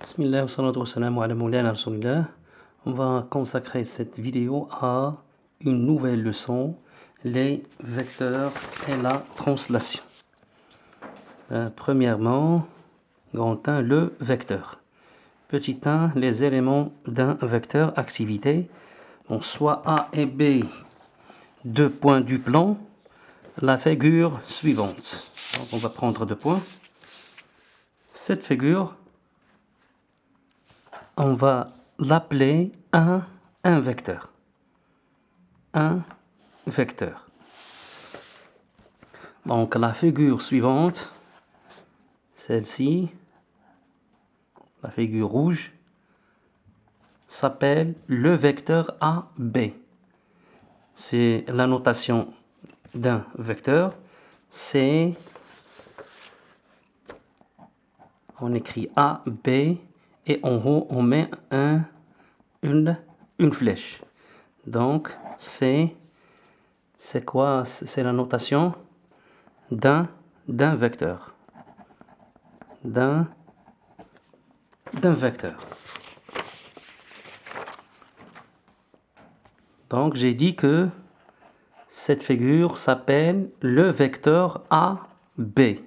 Bismillah wa salatu wa salamu ala Mawlana Rasulillah. On va consacrer cette vidéo à une nouvelle leçon, les vecteurs et la translation. Premièrement, grand 1, le vecteur. Petit 1, les éléments d'un vecteur activité. Bon, soit A et B, 2 points du plan, la figure suivante. Donc, on va prendre 2 points. Cette figure, on va l'appeler un vecteur. Un vecteur. Donc la figure suivante, celle-ci, la figure rouge, s'appelle le vecteur AB. C'est la notation d'un vecteur. C'est, on écrit AB et en haut on met une flèche. Donc c'est quoi? C'est la notation d'un vecteur. D'un vecteur. Donc j'ai dit que cette figure s'appelle le vecteur AB.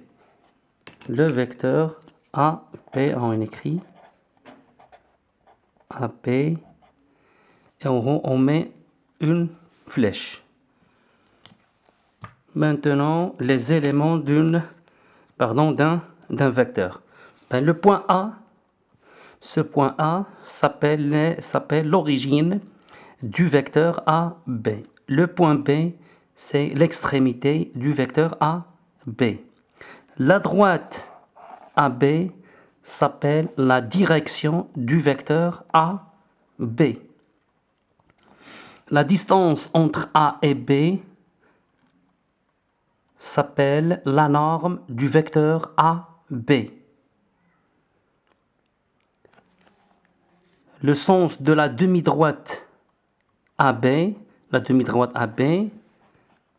Le vecteur AB, on écrit AB et en haut on met une flèche. Maintenant les éléments d'un vecteur. Le point A, ce point A s'appelle l'origine du vecteur AB. Le point B, c'est l'extrémité du vecteur AB. La droite AB s'appelle la direction du vecteur AB. La distance entre A et B s'appelle la norme du vecteur AB. Le sens de la demi-droite AB,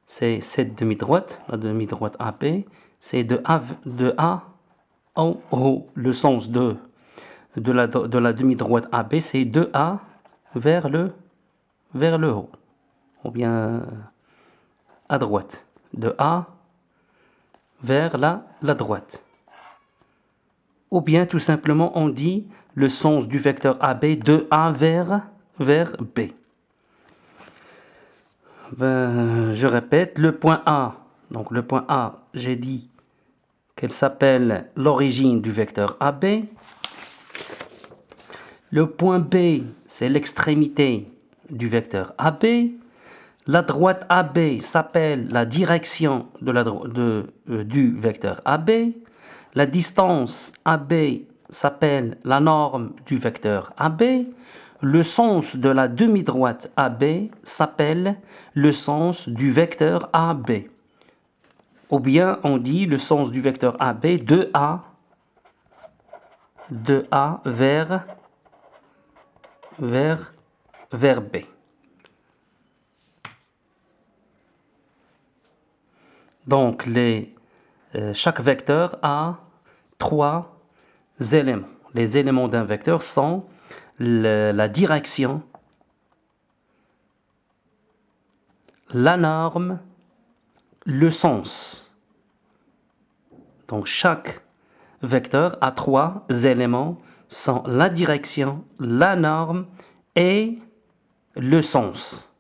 c'est cette demi-droite, la demi-droite AB, c'est de A en haut. Le sens de la demi-droite AB, c'est de A vers le haut, ou bien à droite, de A vers la droite. Ou bien tout simplement on dit le sens du vecteur AB de A vers B. Je répète, le point A, donc le point A, j'ai dit qu'elle s'appelle l'origine du vecteur AB. Le point B, c'est l'extrémité du vecteur AB. La droite AB s'appelle la direction du vecteur AB. La distance AB s'appelle la norme du vecteur AB. Le sens de la demi-droite AB s'appelle le sens du vecteur AB. Ou bien on dit le sens du vecteur AB de A vers B. Donc chaque vecteur a 3 éléments. Les éléments d'un vecteur sont la direction, la norme, le sens. Donc chaque vecteur a 3 éléments, sont la direction, la norme et le sens.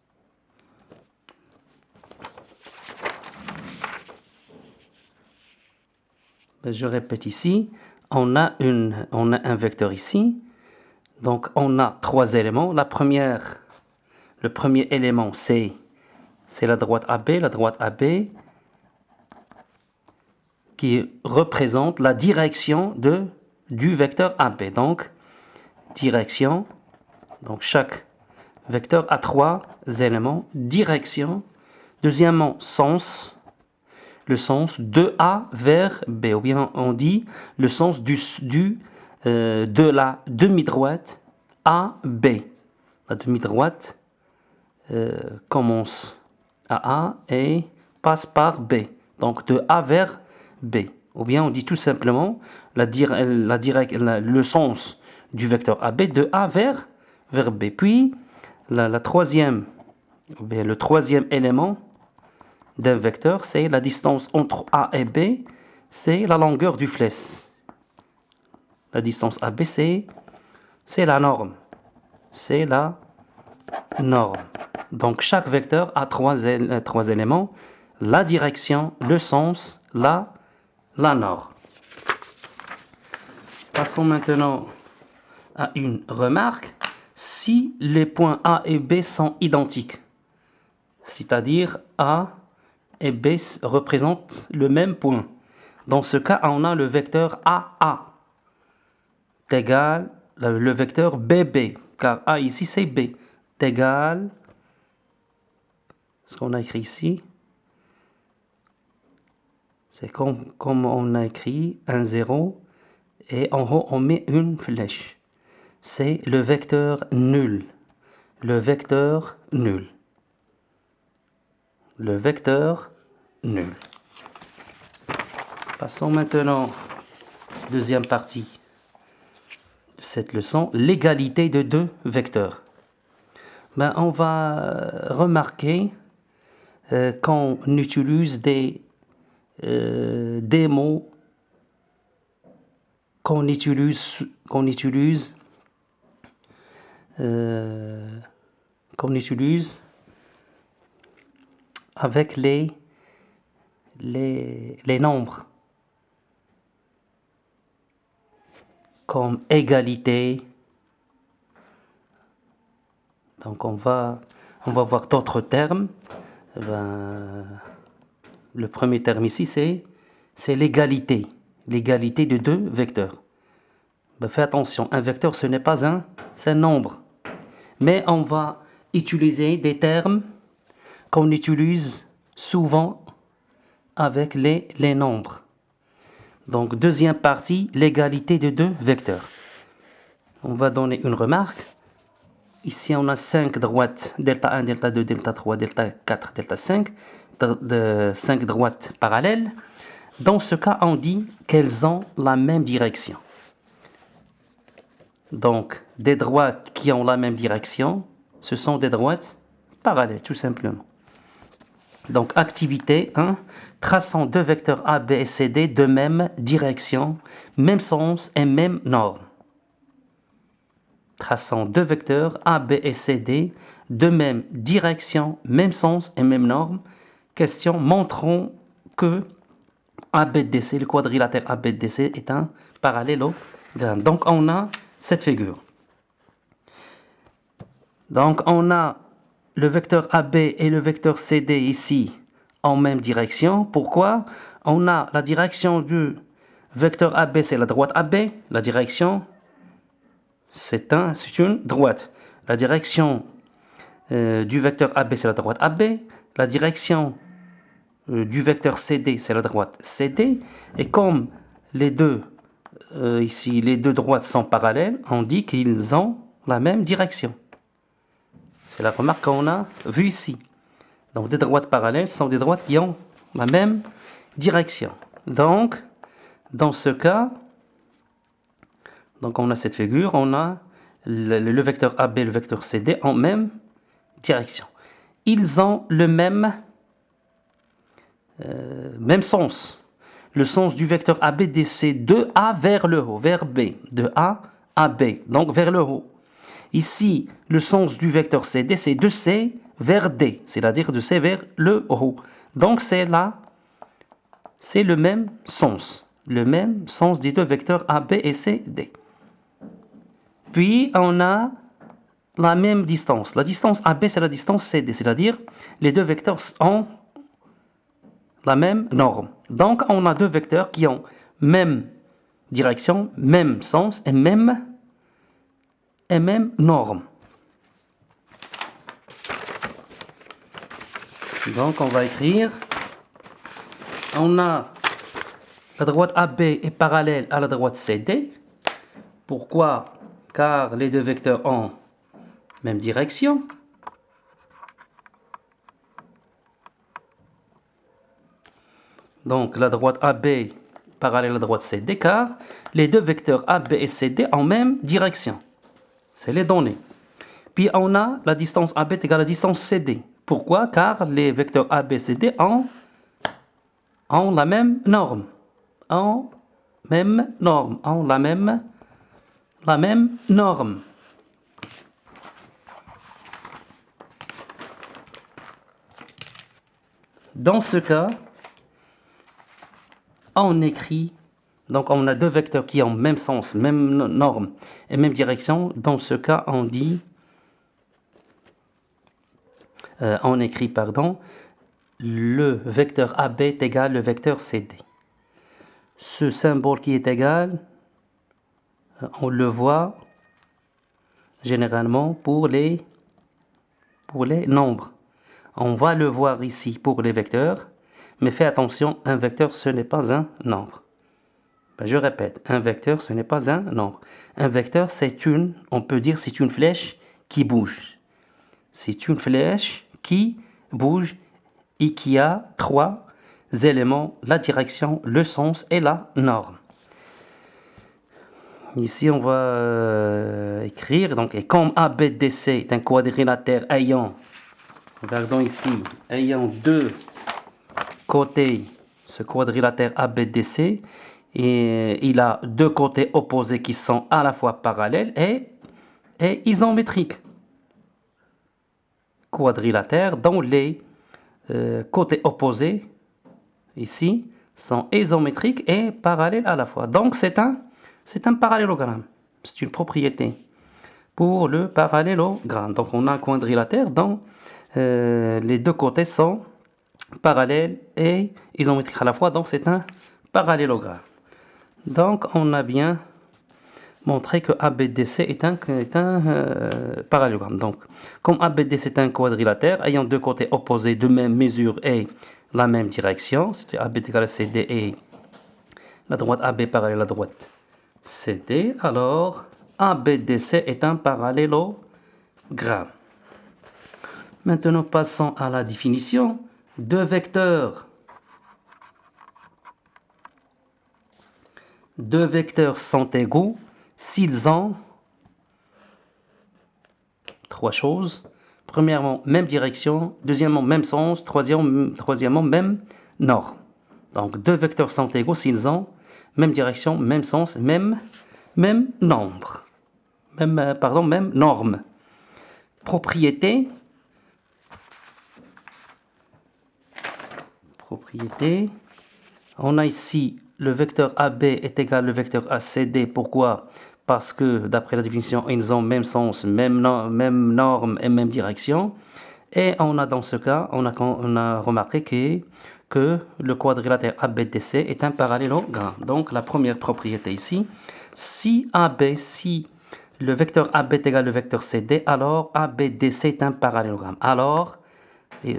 Je répète ici, on a un vecteur ici, donc on a 3 éléments. Le premier élément c'est la droite AB qui représente la direction du vecteur AB. Donc direction, donc chaque vecteur a 3 éléments, direction. Deuxièmement, sens, le sens de A vers B, ou bien on dit le sens de la demi-droite AB. La demi-droite commence à A et passe par B, donc de A vers B. Ou bien on dit tout simplement le sens du vecteur AB de A vers B. Puis, le troisième élément d'un vecteur, c'est la distance entre A et B, c'est la longueur du flèche. La distance AB, c'est la norme. C'est la norme. Donc, chaque vecteur a trois éléments, la direction, le sens, la norme. Passons maintenant à une remarque. Si les points A et B sont identiques, c'est-à-dire A et B représentent le même point, dans ce cas, on a le vecteur AA est égal le vecteur BB, car A ici c'est B, est égal ce qu'on a écrit ici. C'est comme on a écrit un 0 et en haut on met une flèche. C'est le vecteur nul. Le vecteur nul. Le vecteur nul. Passons maintenant à la deuxième partie de cette leçon, l'égalité de deux vecteurs. On va remarquer qu'on utilise des mots qu'on utilise avec les nombres, comme égalité. Donc on va voir d'autres termes. Le premier terme ici, c'est l'égalité. L'égalité de deux vecteurs. Fais attention, un vecteur, ce n'est pas c'est un nombre. Mais on va utiliser des termes qu'on utilise souvent avec les nombres. Donc, deuxième partie, l'égalité de deux vecteurs. On va donner une remarque. Ici, on a 5 droites, delta 1, delta 2, delta 3, delta 4, delta 5, de 5 droites parallèles. Dans ce cas, on dit qu'elles ont la même direction. Donc, des droites qui ont la même direction, ce sont des droites parallèles, tout simplement. Donc, activité 1, traçant deux vecteurs A, B et C, D de même direction, même sens et même norme. Traçant deux vecteurs A, B et C, D de même direction, même sens et même norme. Question, montrons que ABDC, le quadrilatère ABDC est un parallélogramme. Donc, on a cette figure. Donc, on a le vecteur AB et le vecteur CD ici en même direction. Pourquoi? On a la direction du vecteur AB, c'est la droite AB. La direction, c'est une droite. La direction du vecteur AB, c'est la droite AB. La direction du vecteur CD, c'est la droite CD. Et comme les deux ici, les deux droites sont parallèles, on dit qu'ils ont la même direction. C'est la remarque qu'on a vue ici. Donc, des droites parallèles sont des droites qui ont la même direction. Donc, dans ce cas, donc on a cette figure, on a le vecteur AB et le vecteur CD en même direction. Ils ont le même sens. Le sens du vecteur AB, c'est de A vers le haut, vers B. De A à B, donc vers le haut. Ici, le sens du vecteur CD, c'est de C vers D, c'est-à-dire de C vers le haut. Donc, c'est le même sens. Le même sens des deux vecteurs AB et CD. Puis, on a la même distance. La distance AB, c'est la distance CD, c'est-à-dire les deux vecteurs ont la même norme. Donc, on a deux vecteurs qui ont même direction, même sens et même norme. Donc, on va écrire. On a la droite AB est parallèle à la droite CD. Pourquoi? Car les deux vecteurs ont même direction. Donc, la droite AB parallèle à la droite CD, car les deux vecteurs A, B et CD en même direction. C'est les données. Puis on a la distance AB est égale à la distance CD. Pourquoi? Car les vecteurs A, B, CD ont la même norme. Ont la même norme. Dans ce cas, on écrit, donc on a deux vecteurs qui ont même sens, même norme et même direction. Dans ce cas, on dit, on écrit, le vecteur AB est égal le vecteur CD. Ce symbole qui est égal, on le voit généralement pour les nombres. On va le voir ici pour les vecteurs, mais fais attention, un vecteur ce n'est pas un nombre. Je répète, un vecteur ce n'est pas un nombre. Un vecteur on peut dire c'est une flèche qui bouge. C'est une flèche qui bouge et qui a trois éléments, la direction, le sens et la norme. Ici, on va écrire, donc, et comme ABDC est un quadrilatère ayant, regardons ici, ayant deux côtés, ce quadrilatère ABDC, et il a deux côtés opposés qui sont à la fois parallèles et isométriques. Quadrilatère dont les côtés opposés, ici, sont isométriques et parallèles à la fois. Donc, c'est un parallélogramme. C'est une propriété pour le parallélogramme. Donc, on a un quadrilatère dont les deux côtés sont parallèles et isométriques à la fois. Donc, c'est un parallélogramme. Donc, on a bien montré que ABDC est un parallélogramme. Donc, comme ABDC est un quadrilatère ayant deux côtés opposés de même mesure et la même direction, c'est AB égale à CD et la droite AB parallèle à la droite CD, alors ABDC est un parallélogramme. Maintenant, passons à la définition. Deux vecteurs sont égaux s'ils ont trois choses. Premièrement, même direction. Deuxièmement, même sens. Troisièmement, même norme. Donc, deux vecteurs sont égaux s'ils ont même direction, même sens, même nombre. Même norme. Propriété. On a ici le vecteur AB est égal au vecteur ACD. Pourquoi? Parce que d'après la définition, ils ont même sens, même norme et même direction. Et on a dans ce cas, on a remarqué que le quadrilatère ABDC est un parallélogramme. Donc la première propriété ici, si le vecteur AB est égal au vecteur CD, alors ABDC est un parallélogramme. Alors,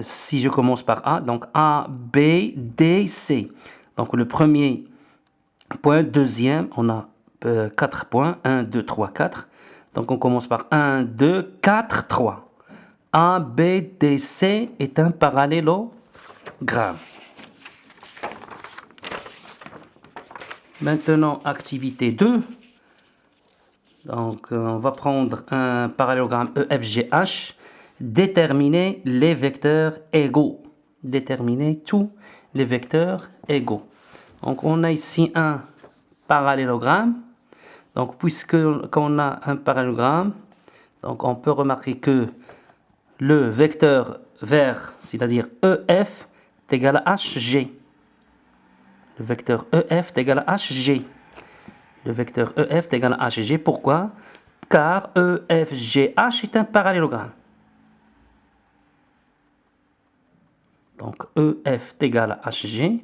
si je commence par A, donc ABDC. Donc le premier point, deuxième, on a 4 points, 1, 2, 3, 4. Donc on commence par 1, 2, 4, 3. ABDC est un parallélogramme. Maintenant, activité 2. Donc on va prendre un parallélogramme EFGH. Déterminer les vecteurs égaux. Déterminer tous les vecteurs égaux. Donc on a ici un parallélogramme. Donc qu'on a un parallélogramme, donc on peut remarquer que le vecteur vert, c'est-à-dire EF, est égal à HG. Le vecteur EF est égal à HG. Le vecteur EF est égal à HG. Pourquoi? Car EFGH est un parallélogramme. Donc EF est égal à HG.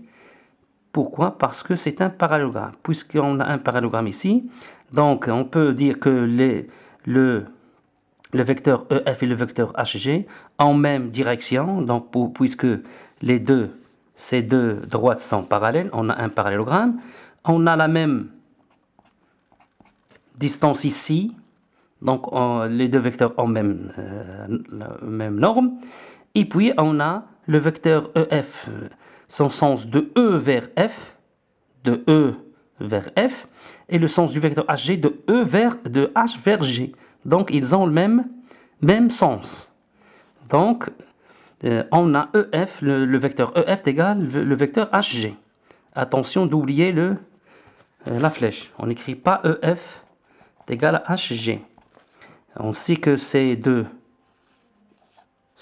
Pourquoi? Parce que c'est un parallélogramme. Puisqu'on a un parallélogramme ici, donc on peut dire que le vecteur EF et le vecteur HG en même direction. Donc puisque ces deux droites sont parallèles, on a un parallélogramme. On a la même distance ici. Donc les deux vecteurs ont même norme. Et puis on a le vecteur EF, son sens de E vers F, de E vers F et le sens du vecteur HG de H vers G. Donc, ils ont le même sens. Donc, on a EF, le vecteur EF est égal le vecteur HG. Attention d'oublier la flèche. On n'écrit pas EF est égal à HG. On sait que ces deux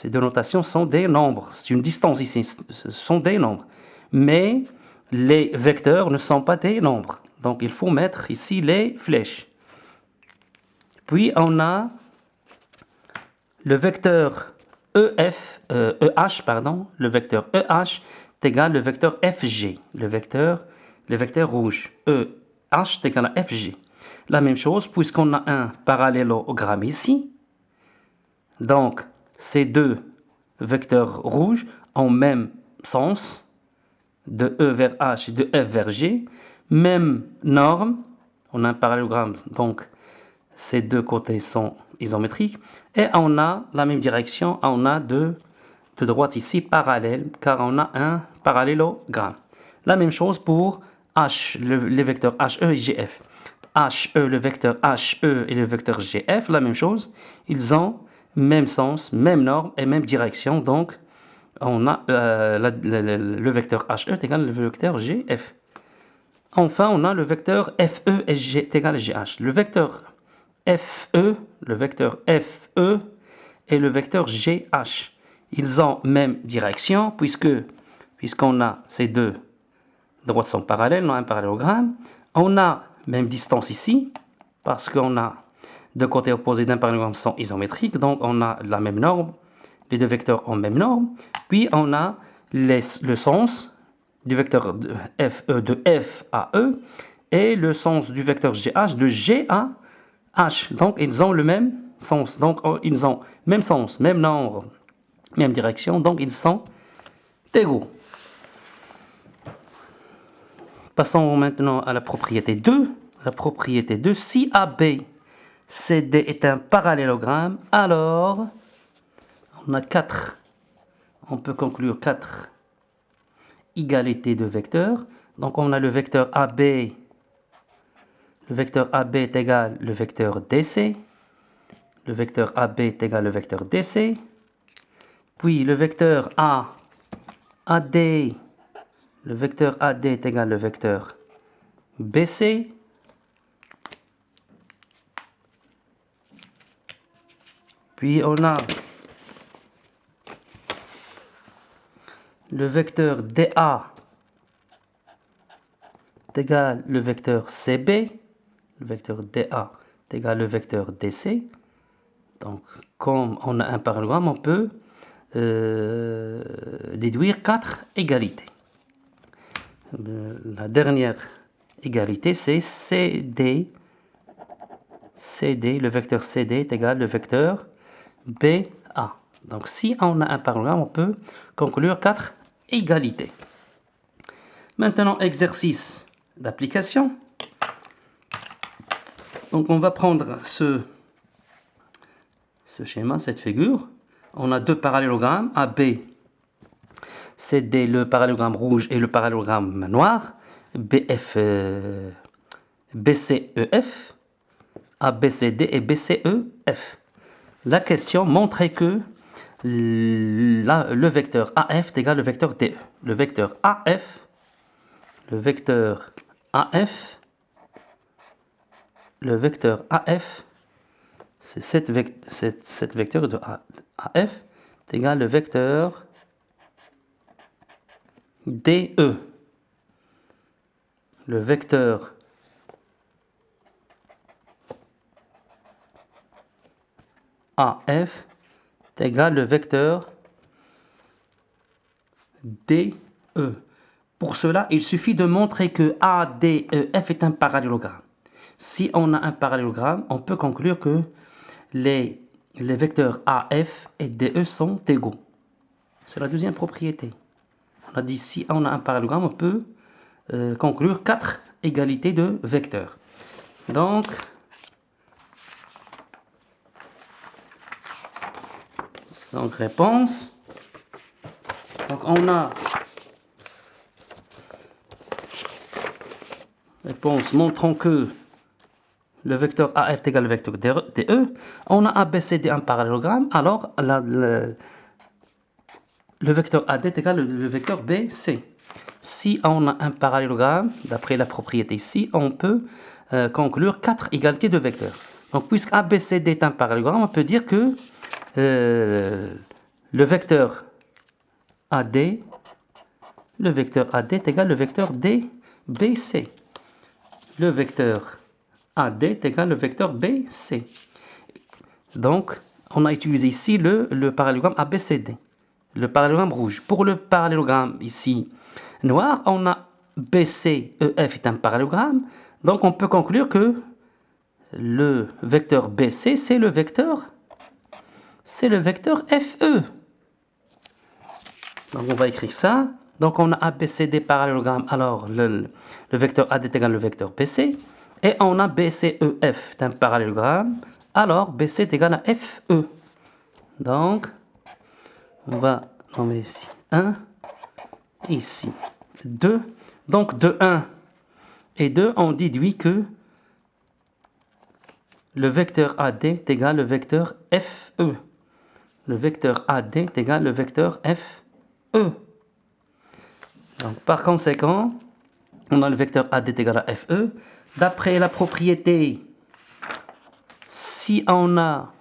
notations sont des nombres. C'est une distance ici, ce sont des nombres. Mais les vecteurs ne sont pas des nombres. Donc il faut mettre ici les flèches. Puis on a le vecteur EH, le vecteur EH est égal au vecteur FG, le vecteur rouge. EH est égal à FG. La même chose, puisqu'on a un parallélogramme ici. Donc, ces deux vecteurs rouges ont même sens, de E vers H et de F vers G. Même norme, on a un parallélogramme, donc ces deux côtés sont isométriques. Et on a la même direction, on a de droite ici parallèle, car on a un parallélogramme. La même chose pour H, les vecteurs HE et GF. HE, le vecteur HE et le vecteur GF, la même chose. Ils ont même sens, même norme et même direction. Donc, on a le vecteur HE est égal au vecteur GF. Enfin, on a le vecteur FE et G est égal à GH. Le vecteur FE et le vecteur GH. Ils ont même direction puisqu'on a ces deux droites sont parallèles, on a un parallélogramme. On a même distance ici parce qu'on a deux côtés opposés d'un parallélogramme sont isométriques, donc on a la même norme. Les deux vecteurs ont même norme. Puis on a le sens du vecteur FE de F à E et le sens du vecteur GH de G à H. Donc ils ont le même sens. Donc ils ont même sens, même nombre, même direction. Donc ils sont égaux. Passons maintenant à la propriété 2. La propriété 2, si AB CD est un parallélogramme, alors on a 4. On peut conclure 4 égalités de vecteurs. Donc on a le vecteur AB. Le vecteur AB est égal au vecteur DC. Le vecteur AB est égal au vecteur DC. Puis le vecteur AD. Le vecteur AD est égal au vecteur BC. Puis on a le vecteur DA est égal au vecteur CB. Le vecteur DA est égal au vecteur DC. Donc, comme on a un parallélogramme, on peut déduire 4 égalités. La dernière égalité, c'est CD. Le vecteur CD est égal au vecteur BA. Donc, si on a un parallélogramme, on peut conclure 4 égalités. Maintenant, exercice d'application. Donc, on va prendre ce schéma, cette figure. On a deux parallélogrammes, AB, CD, le parallélogramme rouge et le parallélogramme noir, BF, BCEF, ABCD et BCEF. La question montrait que le vecteur AF est égal au vecteur DE. Le vecteur AF, c'est cette vecteur de AF est égal au vecteur DE. Le vecteur AF est égal au vecteur DE. Pour cela, il suffit de montrer que ADEF est un parallélogramme. Si on a un parallélogramme, on peut conclure que les vecteurs AF et DE sont égaux. C'est la deuxième propriété. On a dit si on a un parallélogramme, on peut conclure 4 égalités de vecteurs. Donc, réponse. Donc, on a réponse montrant que le vecteur AF est égal au vecteur DE, on a ABCD un parallélogramme, alors le vecteur AD est égal au vecteur BC. Si on a un parallélogramme, d'après la propriété ici, on peut conclure 4 égalités de vecteurs. Donc, puisque ABCD est un parallélogramme, on peut dire que le vecteur AD est égal au vecteur DBC. Le vecteur AD est égal au vecteur BC. Donc, on a utilisé ici le parallélogramme ABCD, le parallélogramme rouge. Pour le parallélogramme ici noir, on a BCEF est un parallélogramme. Donc, on peut conclure que le vecteur BC, c'est le vecteur FE. Donc, on va écrire ça. Donc, on a ABCD parallélogramme. Alors, le vecteur AD est égal au vecteur BC. Et on a BCEF est un parallélogramme. Alors, BC est égal à FE. Donc, on va nommer ici 1, ici 2. Donc, de 1 et 2, on déduit que le vecteur AD est égal au vecteur FE. Le vecteur AD est égal au vecteur FE. Donc, par conséquent, on a le vecteur AD est égal à FE. D'après la propriété, si on a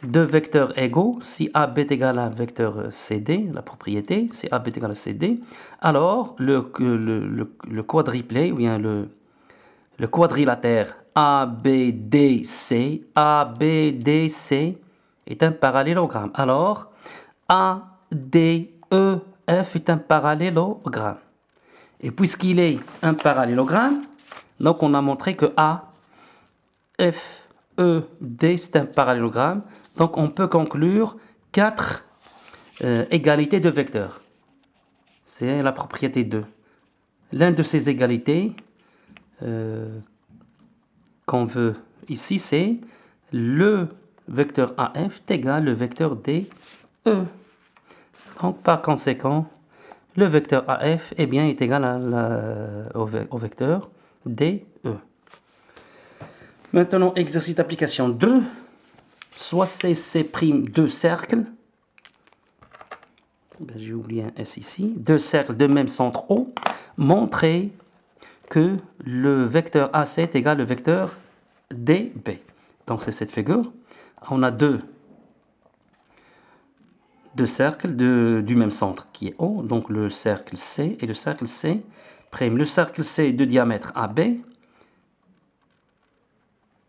deux vecteurs égaux, si AB est égal à vecteur CD, la propriété, si AB est égal à CD, alors le quadriplet, ou bien le quadrilatère ABDC est un parallélogramme. Alors, ADEF est un parallélogramme. Et puisqu'il est un parallélogramme, donc on a montré que AFED c'est un parallélogramme. Donc on peut conclure 4 égalités de vecteurs. C'est la propriété 2. L'un de ces égalités qu'on veut ici, c'est le vecteur AF est égal au vecteur DE. Donc par conséquent, le vecteur AF est égal au vecteur DE. Maintenant, exercice d'application 2. Soit C' deux cercles. J'ai oublié un S ici. Deux cercles de même centre O. Montrer que le vecteur AC est égal au vecteur DB. Donc c'est cette figure. On a deux cercles du même centre qui est O. Donc le cercle C et le cercle C'. Le cercle C de diamètre AB.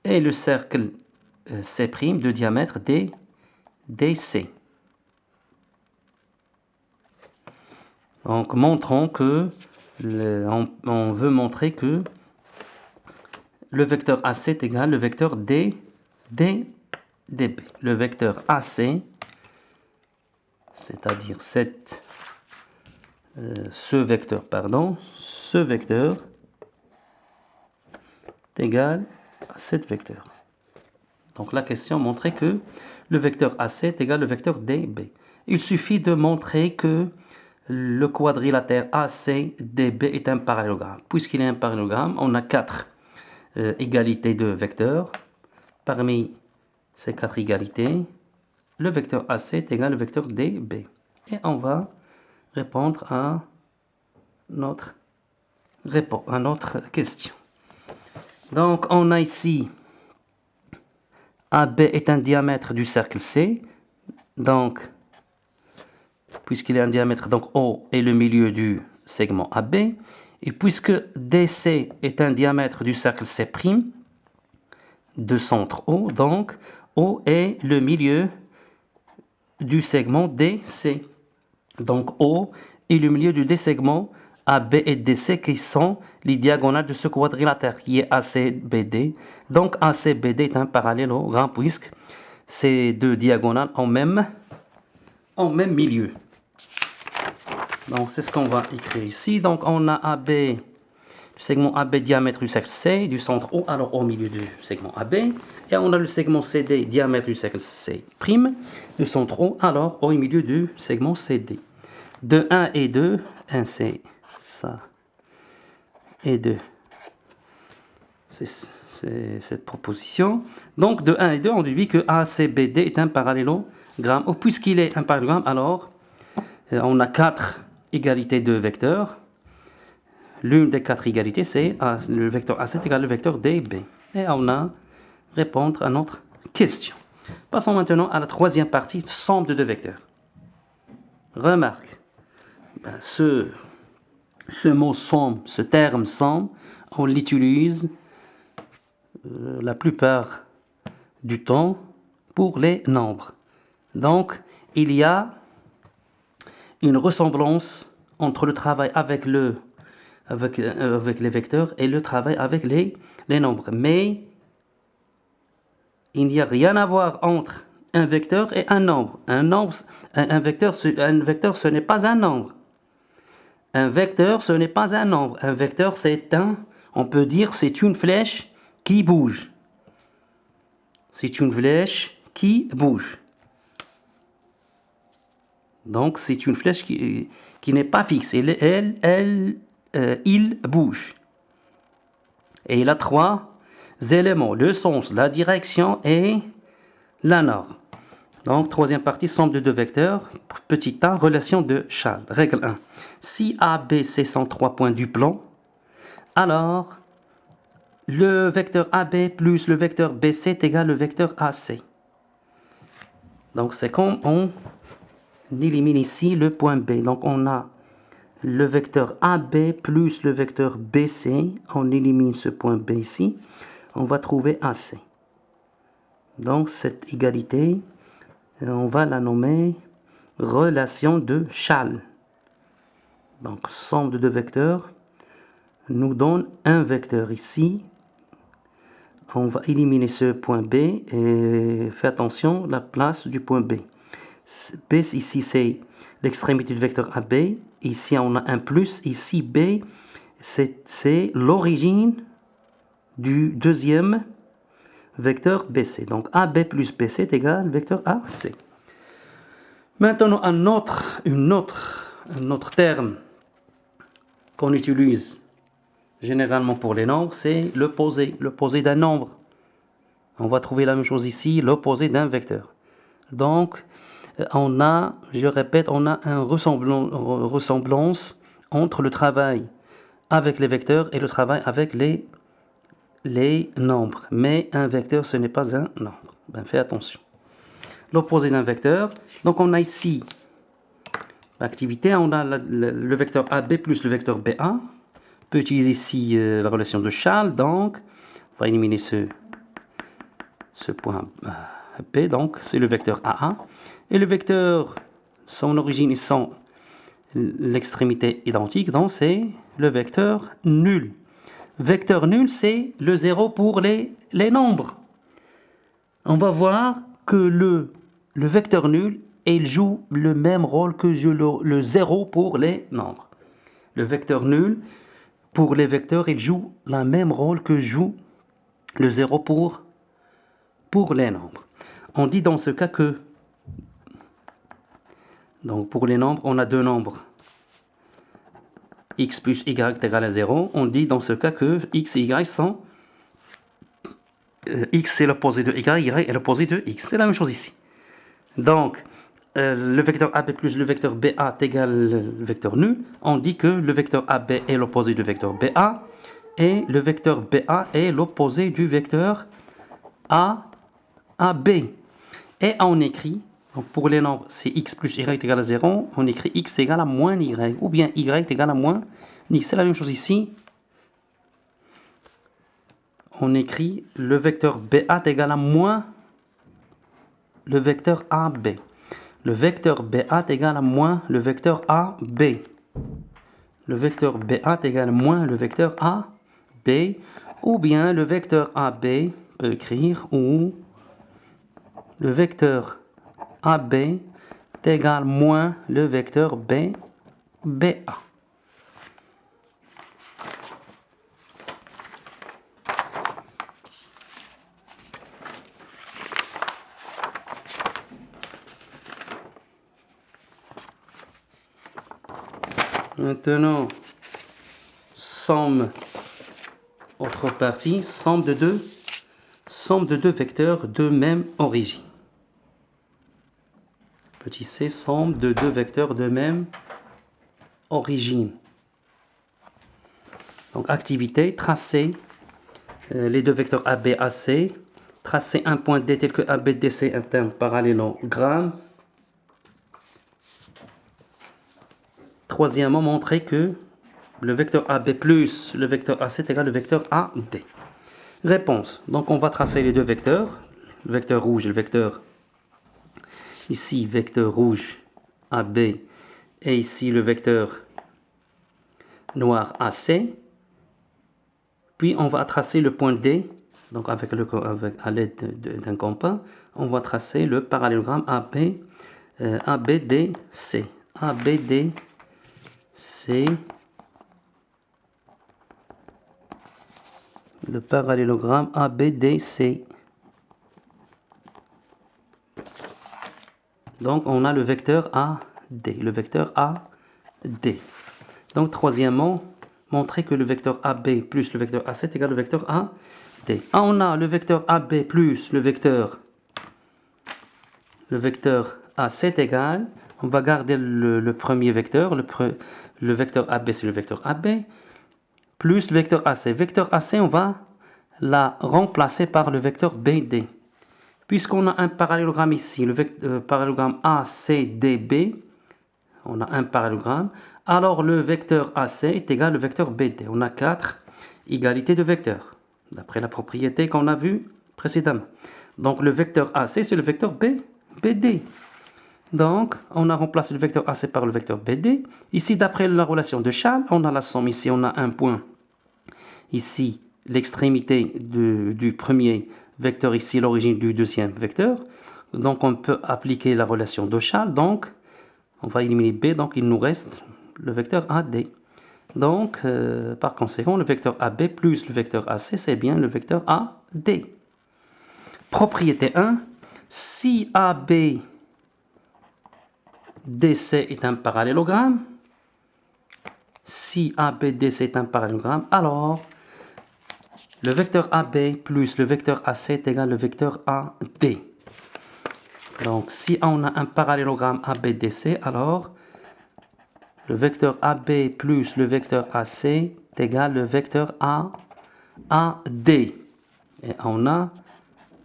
Et le cercle C' de diamètre DC. Donc montrons que on veut montrer que le vecteur AC est égal au vecteur DB. Le vecteur AC, c'est-à-dire ce vecteur est égal à cet vecteur. Donc la question montrait que le vecteur AC est égal au vecteur DB. Il suffit de montrer que le quadrilatère ACDB est un parallélogramme. Puisqu'il est un parallélogramme, on a 4 égalités de vecteurs. Parmi ces 4 égalités, le vecteur AC est égal au vecteur DB. Et on va répondre à notre question. Donc on a ici AB est un diamètre du cercle C. Donc, puisqu'il est un diamètre, donc O est le milieu du segment AB. Et puisque DC est un diamètre du cercle C', de centre O, donc O est le milieu du segment DC. Donc O est le milieu du segment AB et DC qui sont les diagonales de ce quadrilatère qui est ACBD. Donc ACBD est un parallélogramme puisque ces deux diagonales ont même milieu. Donc c'est ce qu'on va écrire ici. Donc on a AB, le segment AB diamètre du cercle C, du centre O, alors au milieu du segment AB. Et on a le segment CD diamètre du cercle C', du centre O, alors au milieu du segment CD. De 1 et 2, 1 c'est ça, et 2 c'est cette proposition. Donc de 1 et 2, on déduit que ACBD est un parallélogramme. Puisqu'il est un parallélogramme, alors on a 4 égalités de vecteurs. L'une des 4 égalités, c'est le vecteur A7 égale le vecteur DB. Et on a répondre à notre question. Passons maintenant à la troisième partie, somme de deux vecteurs. Remarque, ce mot somme, ce terme somme, on l'utilise la plupart du temps pour les nombres. Donc, il y a une ressemblance entre le travail avec les vecteurs et le travail avec les nombres. Mais il n'y a rien à voir entre un vecteur et un nombre. Un vecteur, ce n'est pas un nombre. Un vecteur, ce n'est pas un nombre. Un vecteur, on peut dire, c'est une flèche qui bouge. C'est une flèche qui bouge. Donc, c'est une flèche qui n'est pas fixe. Il bouge. Et il a 3 éléments, le sens, la direction et la norme. Donc, troisième partie, somme de deux vecteurs. Petit a, relation de Charles. Règle 1. Si ABC sont 3 points du plan, alors le vecteur AB plus le vecteur BC est égal au vecteur AC. Donc, c'est comme on élimine ici le point B. Donc, on a le vecteur AB plus le vecteur BC. On élimine ce point B ici. On va trouver AC. Donc, cette égalité, on va la nommer relation de Charles. Donc, somme de deux vecteurs nous donne un vecteur ici. On va éliminer ce point B et faire attention à la place du point B. B ici, c'est l'extrémité du vecteur AB. Ici, on a un plus. Ici, B, c'est l'origine du deuxième vecteur BC. Donc, AB plus BC est égal au vecteur AC. Maintenant, un autre terme qu'on utilise généralement pour les nombres, c'est l'opposé d'un nombre. On va trouver la même chose ici, l'opposé d'un vecteur. Donc, on a, je répète, on a une ressemblance entre le travail avec les vecteurs et le travail avec les nombres. Mais un vecteur, ce n'est pas un nombre. Ben, fais attention. L'opposé d'un vecteur. Donc, on a ici l'activité, on a le vecteur AB plus le vecteur BA. On peut utiliser ici la relation de Charles. Donc, on va éliminer ce point B. Donc, c'est le vecteur AA. Et le vecteur, son origine et son l'extrémité identique. Donc, c'est le vecteur nul. Vecteur nul, c'est le 0 pour les nombres. On va voir que le vecteur nul, il joue le même rôle que le 0 pour les nombres. Le vecteur nul, pour les vecteurs, il joue le même rôle que joue le 0 pour les nombres. On dit dans ce cas que, donc pour les nombres, on a deux nombres, x plus y est égal à 0. On dit dans ce cas que x et y sont, x c'est l'opposé de y est l'opposé de x. C'est la même chose ici. Donc, le vecteur AB plus le vecteur BA est égal au vecteur nul. On dit que le vecteur AB est l'opposé du vecteur BA et le vecteur BA est l'opposé du vecteur AB. Et on écrit, donc pour les nombres, c'est x plus y est égal à 0, on écrit x égale à moins y, ou bien y est égal à moins x. C'est la même chose ici. On écrit le vecteur BA est égal à moins le vecteur AB. Le vecteur BA est égal à moins le vecteur AB. Le vecteur BA est égal à moins le vecteur AB. Ou bien le vecteur AB peut écrire ou le vecteur AB est égal à moins le vecteur BA. Maintenant, somme Autre partie, somme de deux vecteurs de même origine. Petit c, somme de deux vecteurs de même origine. Donc activité, tracer les deux vecteurs AB, AC, tracer un point D tel que ABDC est un parallélogramme. Troisièmement, montrer que le vecteur AB plus le vecteur AC est égal au vecteur AD. Réponse. Donc on va tracer les deux vecteurs, le vecteur rouge et le vecteur ici, vecteur rouge AB, et ici le vecteur noir AC. Puis on va tracer le point D, donc à l'aide d'un compas, on va tracer le parallélogramme ABDC. ABDC. Le parallélogramme ABDC. Donc on a le vecteur AD. Le vecteur AD. Donc troisièmement, montrer que le vecteur AB plus le vecteur AC est égal au vecteur AD. On a le vecteur AB plus le vecteur AC est égal. On va garder le premier vecteur. Le vecteur AB, c'est le vecteur AB. Plus le vecteur AC. Vecteur AC, on va la remplacer par le vecteur BD. Puisqu'on a un parallélogramme ici, le parallélogramme ACDB, on a un parallélogramme, alors le vecteur AC est égal au vecteur BD. On a 4 égalités de vecteurs, d'après la propriété qu'on a vue précédemment. Donc le vecteur AC, c'est le vecteur BD. Donc, on a remplacé le vecteur AC par le vecteur BD. Ici, d'après la relation de Charles, on a la somme. Ici, on a un point. Ici, l'extrémité du premier vecteur, ici l'origine du deuxième vecteur. Donc on peut appliquer la relation de Charles. Donc on va éliminer B, donc il nous reste le vecteur AD. Donc par conséquent, le vecteur AB plus le vecteur AC, c'est bien le vecteur AD. Propriété 1, si AB DC est un parallélogramme, si ABDC est un parallélogramme, alors le vecteur AB plus le vecteur AC est égal au vecteur AD. Donc, si on a un parallélogramme ABDC, alors le vecteur AB plus le vecteur AC est égal au vecteur AD. Et on a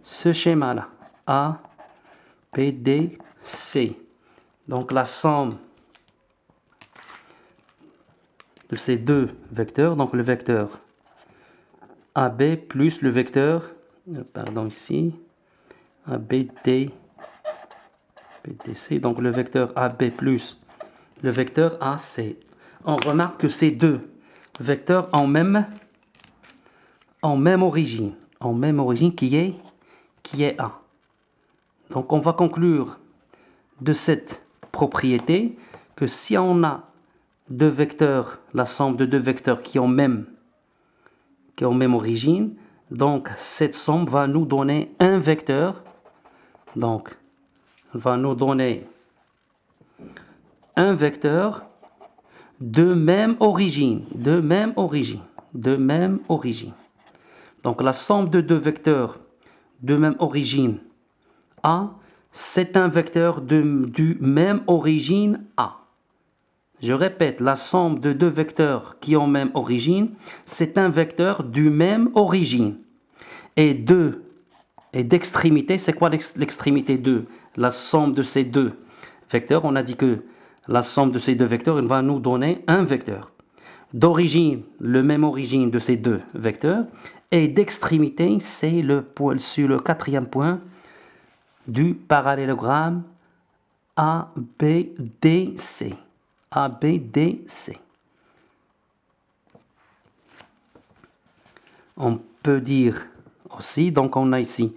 ce schéma-là, ABDC. Donc, la somme de ces deux vecteurs, donc le vecteur AB plus le vecteur, pardon ici, ABDC, donc le vecteur AB plus le vecteur AC. On remarque que ces deux vecteurs ont même origine, qui est A. Donc on va conclure de cette propriété que si on a deux vecteurs, la somme de deux vecteurs qui ont même origine, donc cette somme va nous donner un vecteur, donc va nous donner un vecteur de même origine. Donc la somme de deux vecteurs de même origine A, c'est un vecteur du même origine A. Je répète, la somme de deux vecteurs qui ont même origine, c'est un vecteur du même origine. Et d'extrémité, c'est quoi l'extrémité 2? La somme de ces deux vecteurs, on a dit que la somme de ces deux vecteurs, il va nous donner un vecteur. D'origine, le même origine de ces deux vecteurs. Et d'extrémité, c'est sur le quatrième point du parallélogramme ABDC. ABDC. On peut dire aussi, donc on a ici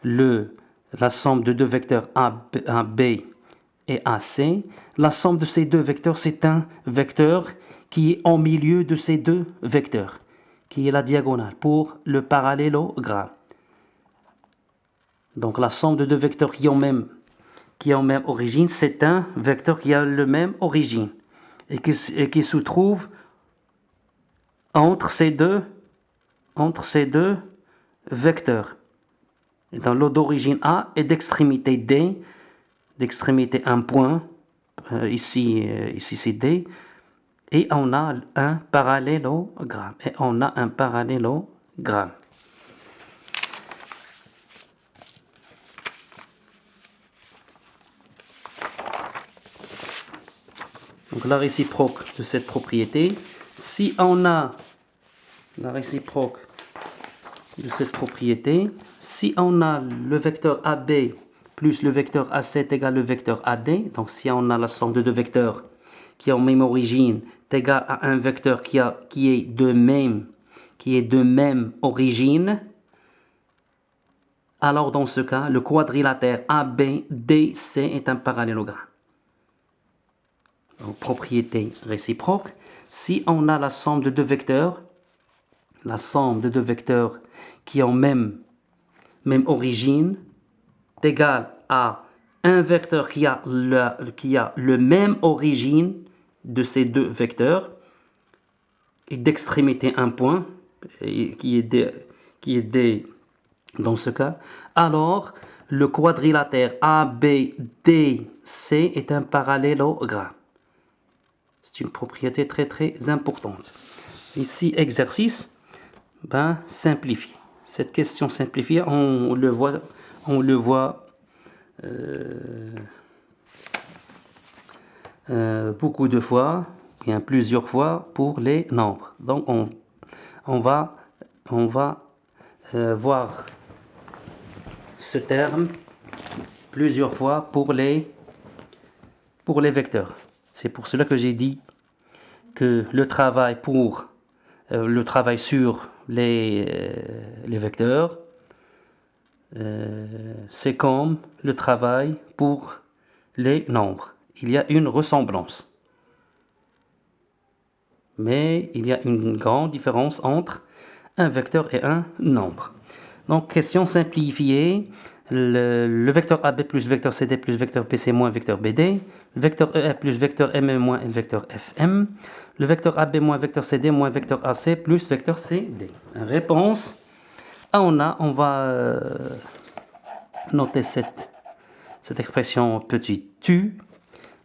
la somme de deux vecteurs AB et AC. La somme de ces deux vecteurs, c'est un vecteur qui est au milieu de ces deux vecteurs, qui est la diagonale pour le parallélogramme. Donc la somme de deux vecteurs qui ont même origine, c'est un vecteur qui a le même origine et qui se trouve entre ces deux entre ces deux vecteurs. Dans l'eau d'origine A et d'extrémité D, d'extrémité un point, ici c'est D, et on a un parallélogramme. Donc la réciproque de cette propriété, si on a la réciproque de cette propriété, si on a le vecteur AB plus le vecteur AC est égal au vecteur AD, donc si on a la somme de deux vecteurs qui ont même origine est égal à un vecteur qui est de même origine, alors dans ce cas, le quadrilatère ABDC est un parallélogramme. Donc, propriété réciproque, si on a la somme de deux vecteurs qui ont même origine est égal à un vecteur qui a le même origine de ces deux vecteurs et d'extrémité un point qui est D dans ce cas, alors le quadrilatère ABDC est un parallélogramme. C'est une propriété très très importante. Ici, exercice, simplifié. Cette question simplifiée, on le voit beaucoup de fois, bien plusieurs fois pour les nombres. Donc on va voir ce terme plusieurs fois pour les vecteurs. C'est pour cela que j'ai dit que le travail sur les vecteurs, c'est comme le travail pour les nombres. Il y a une ressemblance. Mais il y a une grande différence entre un vecteur et un nombre. Donc, question simplifiée. Le vecteur AB plus vecteur CD plus vecteur BC moins vecteur BD. Le vecteur EF plus vecteur ME moins le vecteur FM. Le vecteur AB moins vecteur CD moins vecteur AC plus vecteur CD. Réponse. On va noter cette expression petit u.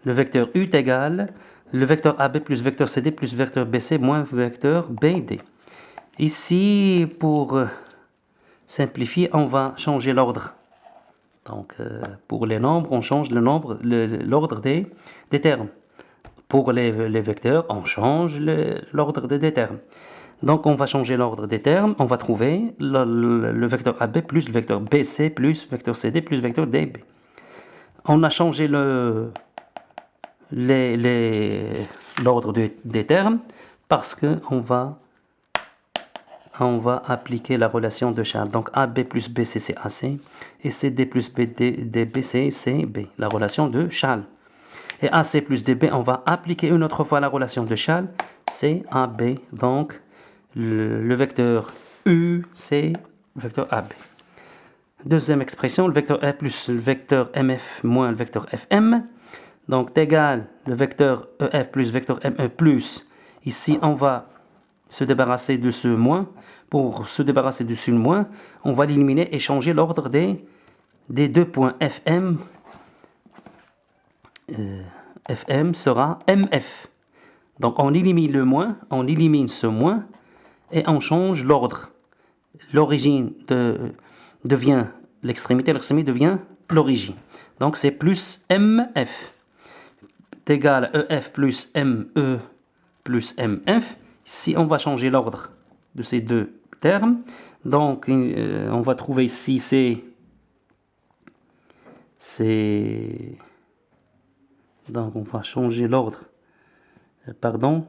Le vecteur U est égal le vecteur AB plus vecteur CD plus vecteur BC moins vecteur BD. Ici, pour simplifier, on va changer l'ordre. Donc, pour les nombres, on change l'ordre des termes. Pour les vecteurs, on change l'ordre des termes. Donc, on va changer l'ordre des termes. On va trouver le vecteur AB plus le vecteur BC plus vecteur CD plus vecteur DB. On a changé l'ordre des termes parce qu'on va appliquer la relation de Charles. Donc AB plus BC c'est AC et CD plus DB c'est CB, la relation de Charles. Et AC plus DB, on va appliquer une autre fois la relation de Charles, c'est AB. Donc le vecteur U c'est le vecteur AB. Deuxième expression, le vecteur E plus le vecteur MF moins le vecteur FM. Donc, c'est égal le vecteur EF plus vecteur ME plus. Ici, on va se débarrasser de ce moins. Pour se débarrasser de ce moins, on va l'éliminer et changer l'ordre des deux points FM. FM sera MF. Donc, on élimine le moins, on élimine ce moins et on change l'ordre. L'origine devient l'extrémité devient l'origine. Donc, c'est plus MF. Est égal à EF plus ME plus MF. Ici, on va changer l'ordre de ces deux termes. Donc, on va trouver ici donc, on va changer l'ordre. Pardon.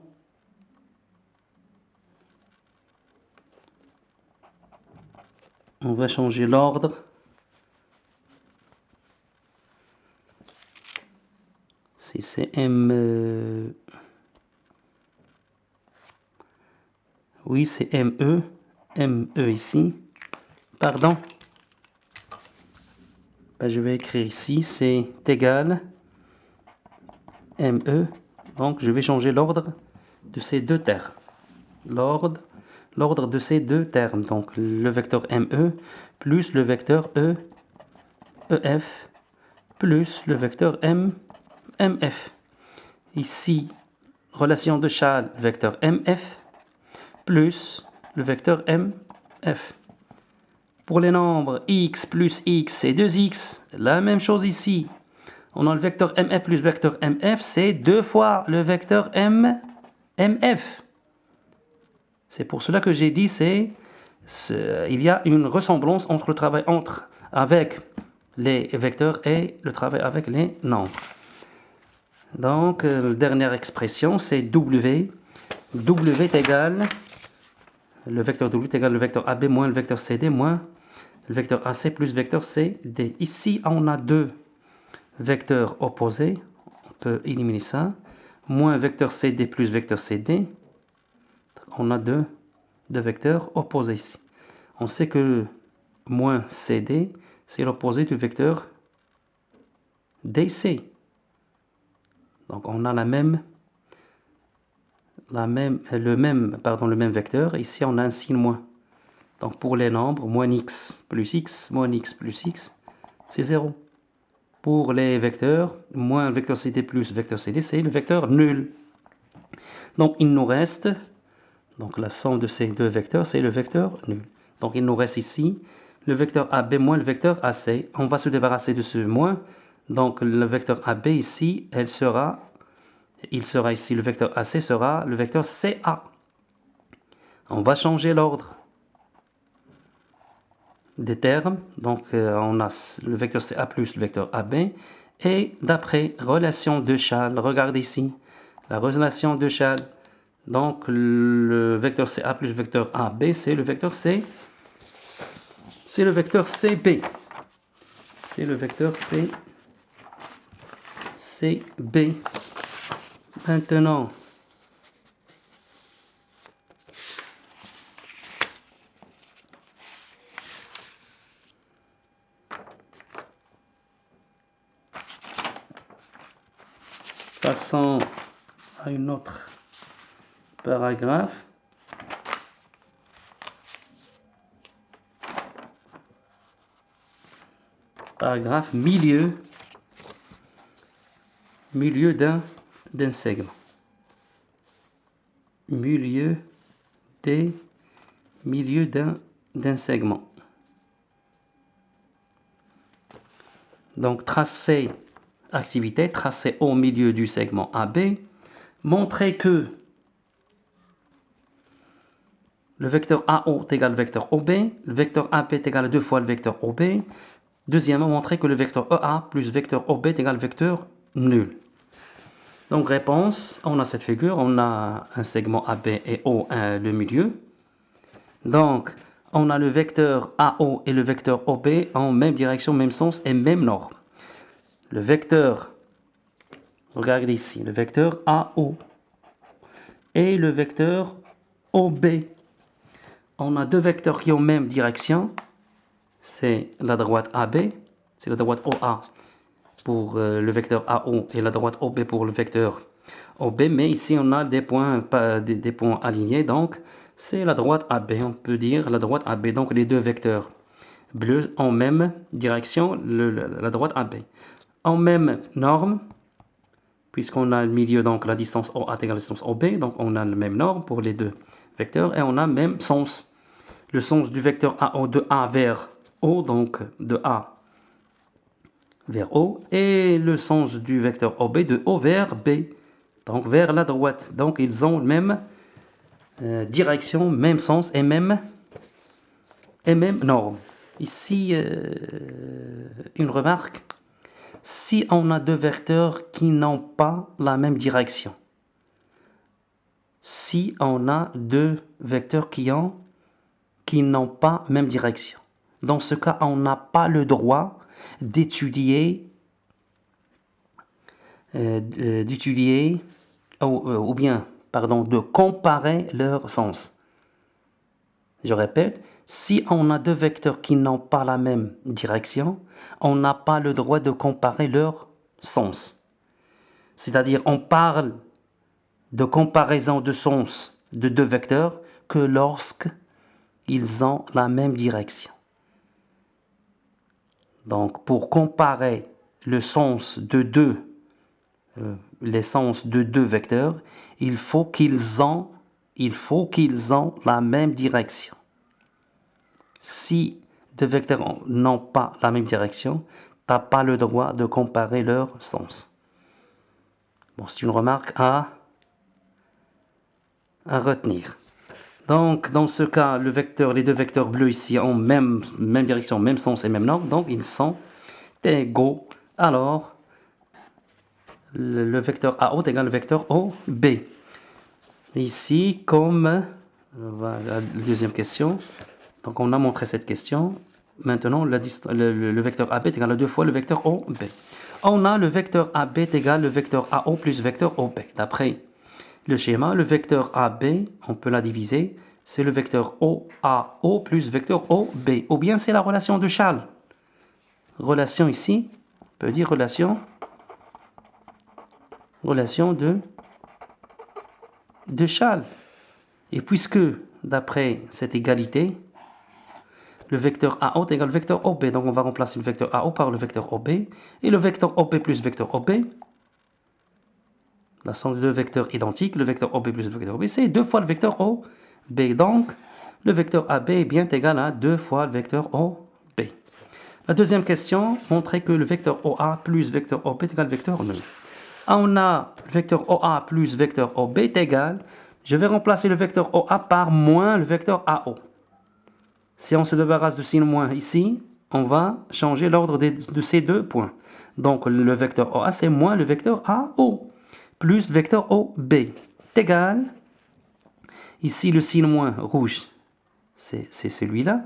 On va changer l'ordre. Si c'est oui, c'est ME ici. Pardon. Je vais écrire ici, c'est égal ME. Donc, je vais changer l'ordre de ces deux termes. l'ordre de ces deux termes. Donc le vecteur ME plus le vecteur EF plus le vecteur MF. Ici, relation de Chasles, vecteur MF plus le vecteur MF. Pour les nombres x plus x, c'est 2x. La même chose ici. On a le vecteur MF plus le vecteur MF, c'est 2 fois le vecteur MF. C'est pour cela que j'ai dit il y a une ressemblance entre le travail avec les vecteurs et le travail avec les nombres. Donc, la dernière expression, c'est W. W est égal, le vecteur W est égal le vecteur AB moins le vecteur CD moins le vecteur AC plus le vecteur CD. Ici, on a deux vecteurs opposés. On peut éliminer ça. Moins vecteur CD plus vecteur CD. On a deux vecteurs opposés ici. On sait que moins CD, c'est l'opposé du vecteur DC. Donc on a le même vecteur. Ici on a un signe moins. Donc pour les nombres, moins x, moins x plus x, c'est 0. Pour les vecteurs, moins vecteur CD plus vecteur CD, c'est le vecteur nul. Donc il nous reste, donc la somme de ces deux vecteurs, c'est le vecteur nul. Donc il nous reste ici le vecteur AB moins le vecteur AC. On va se débarrasser de ce moins. Donc le vecteur AB ici, il sera ici, le vecteur AC sera le vecteur CA. On va changer l'ordre des termes. Donc on a le vecteur CA plus le vecteur AB. Et d'après relation de Chasles, regardez ici, la relation de Chasles. Donc le vecteur CA plus le vecteur AB, c'est le vecteur C. C'est le vecteur CB. C'est le vecteur CB. Maintenant, passons à une autre paragraphe. Paragraphe milieu d'un segment. Milieu d'un segment. Donc tracer activité, tracer au milieu du segment AB, montrer que le vecteur AO est égal au vecteur OB, le vecteur AP est égal à 2 fois le vecteur OB. Deuxièmement, montrer que le vecteur EA plus vecteur OB est égal au vecteur nul. Donc réponse, on a cette figure, on a un segment AB et O, le milieu. Donc on a le vecteur AO et le vecteur OB en même direction, même sens et même norme. Le vecteur, regardez ici, le vecteur AO et le vecteur OB. On a deux vecteurs qui ont même direction. C'est la droite AB, c'est la droite OA pour le vecteur AO et la droite OB pour le vecteur OB. Mais ici, on a des points alignés. Donc, c'est la droite AB. On peut dire la droite AB. Donc, les deux vecteurs bleus en même direction, la droite AB. En même norme, puisqu'on a le milieu, donc la distance OA est égale à la distance OB. Donc, on a la même norme pour les deux vecteurs et on a le même sens. Le sens du vecteur AO de A vers O, donc de A vers O, et le sens du vecteur OB de O vers B, donc vers la droite. Donc ils ont la même direction, même sens et même norme. Ici, une remarque. Si on a deux vecteurs qui n'ont pas la même direction, si on a deux vecteurs qui n'ont pas même direction, dans ce cas, on n'a pas le droit d'étudier de comparer leur sens. Je répète, si on a deux vecteurs qui n'ont pas la même direction, on n'a pas le droit de comparer leur sens. C'est-à-dire, on parle de comparaison de sens de deux vecteurs que lorsque ils ont la même direction. Donc, pour comparer le sens de les sens de deux vecteurs, il faut qu'ils ont la même direction. Si deux vecteurs n'ont pas la même direction, tu n'as pas le droit de comparer leur sens. Bon, c'est une remarque à retenir. Donc, dans ce cas, les deux vecteurs bleus ici ont même direction, même sens et même norme, donc ils sont égaux. Alors, le vecteur AO est égal au vecteur OB. Ici, comme la deuxième question, donc on a montré cette question. Maintenant, le vecteur AB est égal à 2 fois le vecteur OB. On a le vecteur AB est égal au vecteur AO plus vecteur OB. D'après le schéma, le vecteur AB, on peut la diviser, c'est le vecteur OAO plus vecteur OB. Ou bien c'est la relation de Charles. Relation ici, on peut dire relation de Charles. Et puisque, d'après cette égalité, le vecteur AO est égal au vecteur OB, donc on va remplacer le vecteur AO par le vecteur OB, et le vecteur OB plus vecteur OB, là sont deux vecteurs identiques, le vecteur OB plus le vecteur OB, c'est 2 fois le vecteur OB, donc le vecteur AB est bien égal à 2 fois le vecteur OB. La deuxième question montrait que le vecteur OA plus vecteur OB est égal au vecteur nul. On a le vecteur OA plus vecteur OB est égal, je vais remplacer le vecteur OA par moins le vecteur AO. Si on se débarrasse de signe moins ici, on va changer l'ordre de ces deux points. Donc le vecteur OA c'est moins le vecteur AO plus le vecteur OB est égal, ici le signe moins rouge c'est celui-là,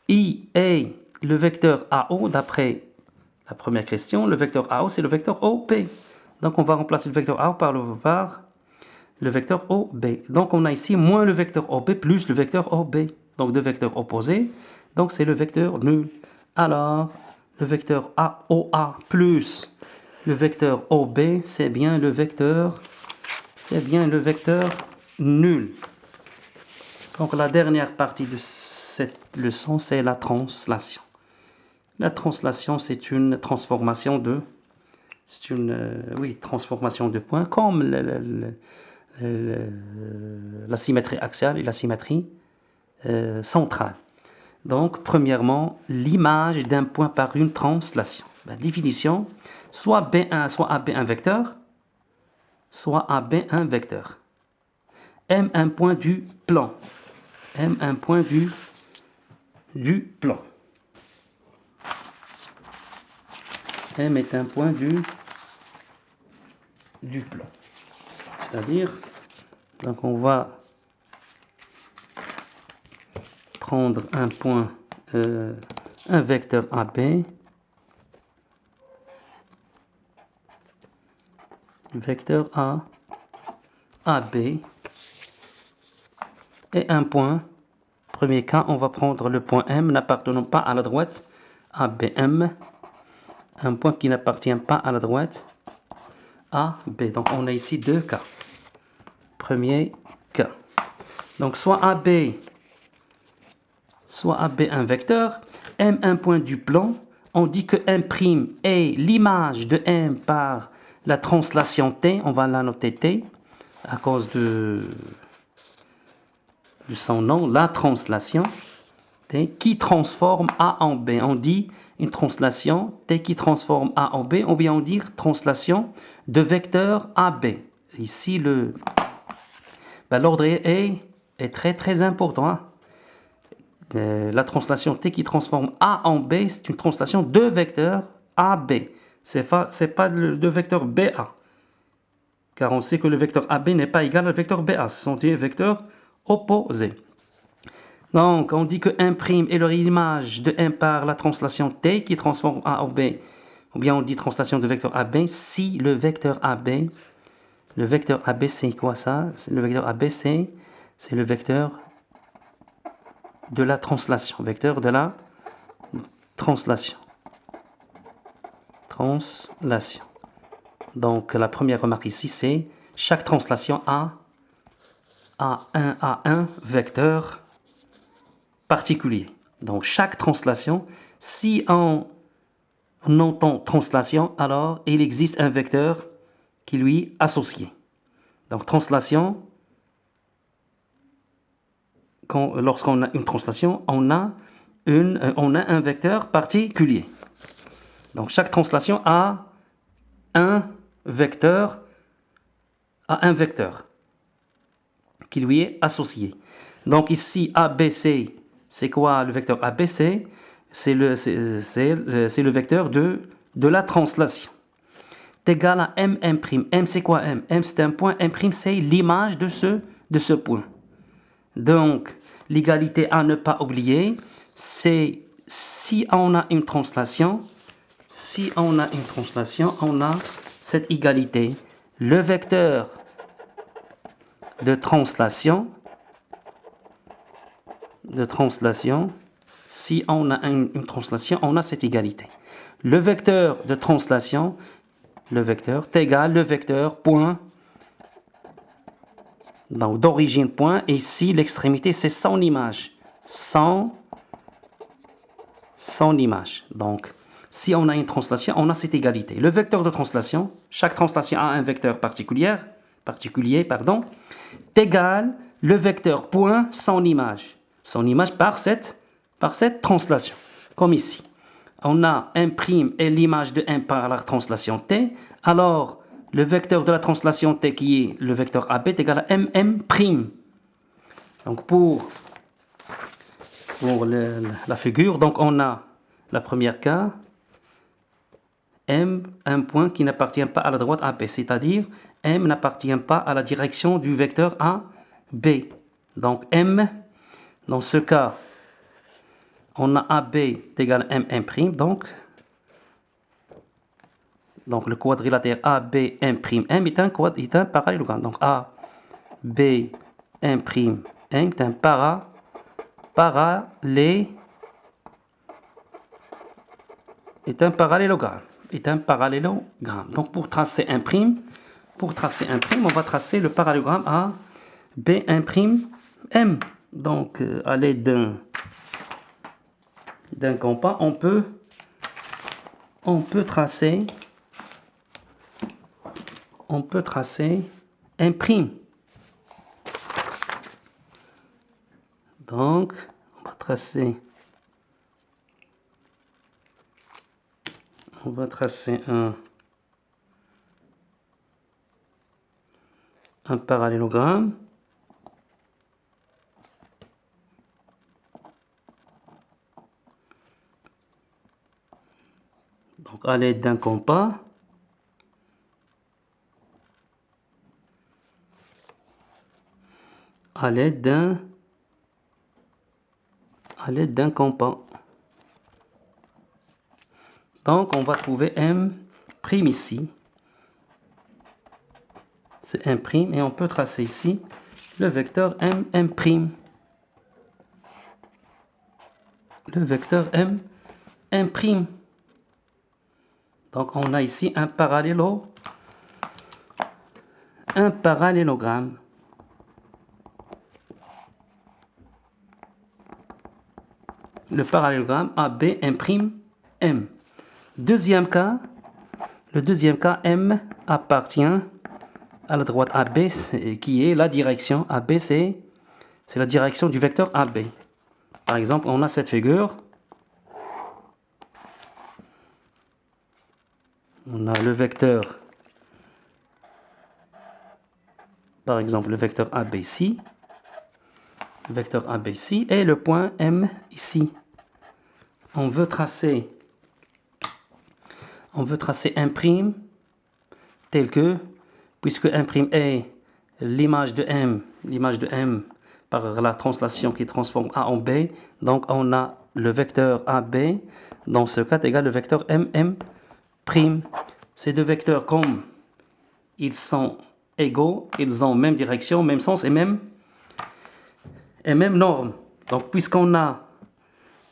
I est le vecteur AO d'après la première question, le vecteur AO c'est le vecteur OB. Donc on va remplacer le vecteur AO par le vecteur OB. Donc on a ici moins le vecteur OB plus le vecteur OB. Donc deux vecteurs opposés. Donc c'est le vecteur nul. Alors le vecteur AOA plus le vecteur OB, c'est bien le vecteur nul. Donc la dernière partie de cette leçon, c'est la translation. La translation, c'est une transformation de points comme la symétrie axiale et la symétrie centrale. Donc, premièrement, l'image d'un point par une translation. La définition, soit B1, soit AB un vecteur, soit AB un vecteur. M un point du plan. M un point du plan. M est un point du plan. C'est-à-dire, donc on va prendre un point, un vecteur AB, vecteur A, AB, et un point. Premier cas, on va prendre le point M n'appartenant pas à la droite, ABM, un point qui n'appartient pas à la droite, AB. Donc on a ici deux cas. Premier cas. Donc soit AB un vecteur, M un point du plan, on dit que M' est l'image de M par la translation T, on va la noter T, à cause de son nom, la translation T, qui transforme A en B. On dit une translation T qui transforme A en B, ou bien on dit translation de vecteur AB. Ici, l'ordre est très très important. Hein? La translation T qui transforme A en B, c'est une translation de vecteur AB. C'est pas de vecteur BA. Car on sait que le vecteur AB n'est pas égal au vecteur BA. Ce sont des vecteurs opposés. Donc, on dit que M' est l'image de M par la translation T qui transforme A en B. Ou bien on dit translation de vecteur AB si le vecteur AB c'est quoi ça? Le vecteur AB c'est le vecteur de la translation. Vecteur de la translation. Donc la première remarque ici c'est chaque translation a a un vecteur particulier. Donc chaque translation, si on entend translation, alors il existe un vecteur qui lui est associé. Donc translation, lorsqu'on a une translation, on a un vecteur particulier. Donc chaque translation a un vecteur qui lui est associé. Donc ici ABC, c'est quoi le vecteur ABC? C'est le vecteur de la translation. C'est égal à M'. M c'est quoi M? M c'est un point, M' c'est l'image de ce point. Donc l'égalité à ne pas oublier, c'est si on a une translation, on a cette égalité. Le vecteur de translation, si on a une translation, on a cette égalité. Le vecteur de translation, est égal le vecteur point, donc d'origine point, et ici l'extrémité c'est son image. Son image. Donc, si on a une translation, on a cette égalité. Le vecteur de translation, chaque translation a un vecteur particulier, égal le vecteur point son image. Son image par cette translation. Comme ici. On a M' et l'image de M par la translation T. Alors, le vecteur de la translation T qui est le vecteur AB est égal à M'. Donc, pour la figure, donc on a la première cas, M, un point qui n'appartient pas à la droite AB, c'est-à-dire M n'appartient pas à la direction du vecteur AB. Donc M, dans ce cas, on a AB égale M', donc le quadrilatère AB M' est un parallélogramme. Donc AB M' est un parallélogramme. Donc pour tracer un prime, on va tracer le parallélogramme à B''M. Donc à l'aide d'un compas, on peut tracer un prime. Donc on va tracer un parallélogramme. Donc à l'aide d'un compas. À l'aide d'un compas. Donc on va trouver M' ici. C'est M' et on peut tracer ici le vecteur M'. Le vecteur M'. Donc on a ici un parallélogramme. Le parallélogramme AB''M. Deuxième cas, M appartient à la droite AB, qui est la direction AB, c'est la direction du vecteur AB. Par exemple, on a cette figure. On a le vecteur, par exemple, le vecteur AB ici. Et le point M ici. On veut tracer un prime tel que, puisque un prime est l'image de M par la translation qui transforme A en B, donc on a le vecteur AB, dans ce cas égal le vecteur M'. Ces deux vecteurs, comme ils sont égaux, ils ont même direction, même sens et même norme. Donc puisqu'on a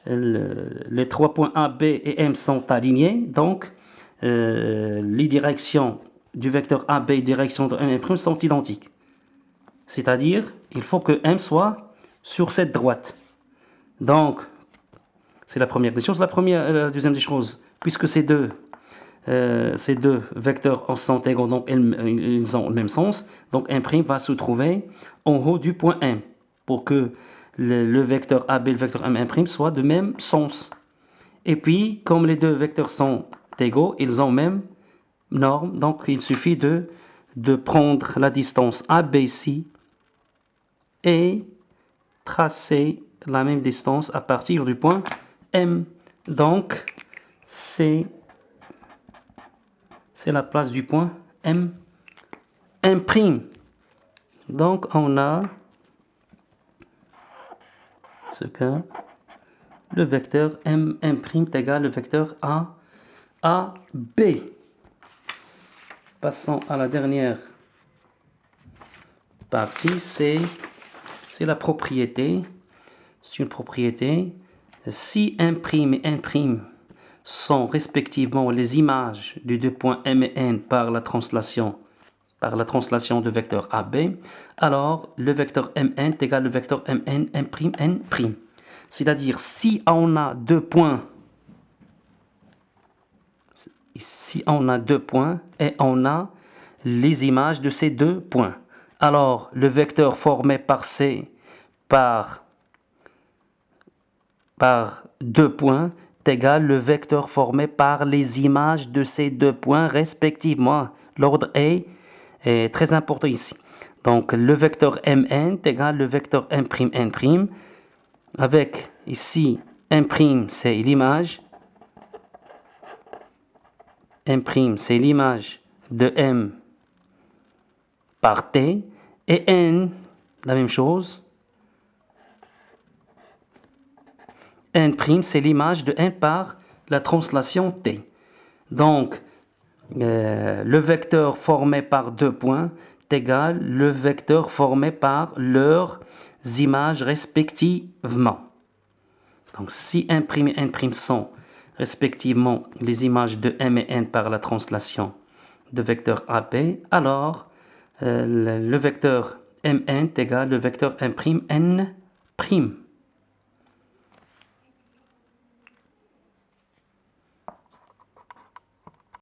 les 3 points AB et M sont alignés, donc les directions du vecteur AB et direction de M' sont identiques. C'est-à-dire il faut que M soit sur cette droite. Donc, c'est la première des choses. La deuxième des choses, puisque ces deux vecteurs sont égaux, donc ils ont le même sens, donc M' va se trouver en haut du point M, pour que le vecteur AB et le vecteur M' soient de même sens. Et puis, comme les deux vecteurs sont égaux, ils ont même norme, donc il suffit de prendre la distance AB ici et tracer la même distance à partir du point M. Donc, c'est la place du point M'. Donc, on a ce cas, le vecteur M' est égal au vecteur AB. Passons à la dernière partie, c'est la propriété. C'est une propriété. Si M' et N' sont respectivement les images des deux points M et N par la translation de vecteur AB, alors le vecteur Mn est égal au vecteur Mn, N'. C'est-à-dire, si on a deux points et on a les images de ces deux points, alors le vecteur formé par deux points est égal le vecteur formé par les images de ces deux points respectivement. L'ordre est très important ici. Donc le vecteur Mn est égal le vecteur M'N', avec ici M' c'est l'image, M' c'est l'image de M par T, et N, la même chose, N' c'est l'image de N par la translation T. Donc, le vecteur formé par deux points est égal le vecteur formé par leurs images respectivement. Donc, si M' et N' sont respectivement les images de M et N par la translation de vecteur AB, alors le vecteur Mn est égal le vecteur M'N'.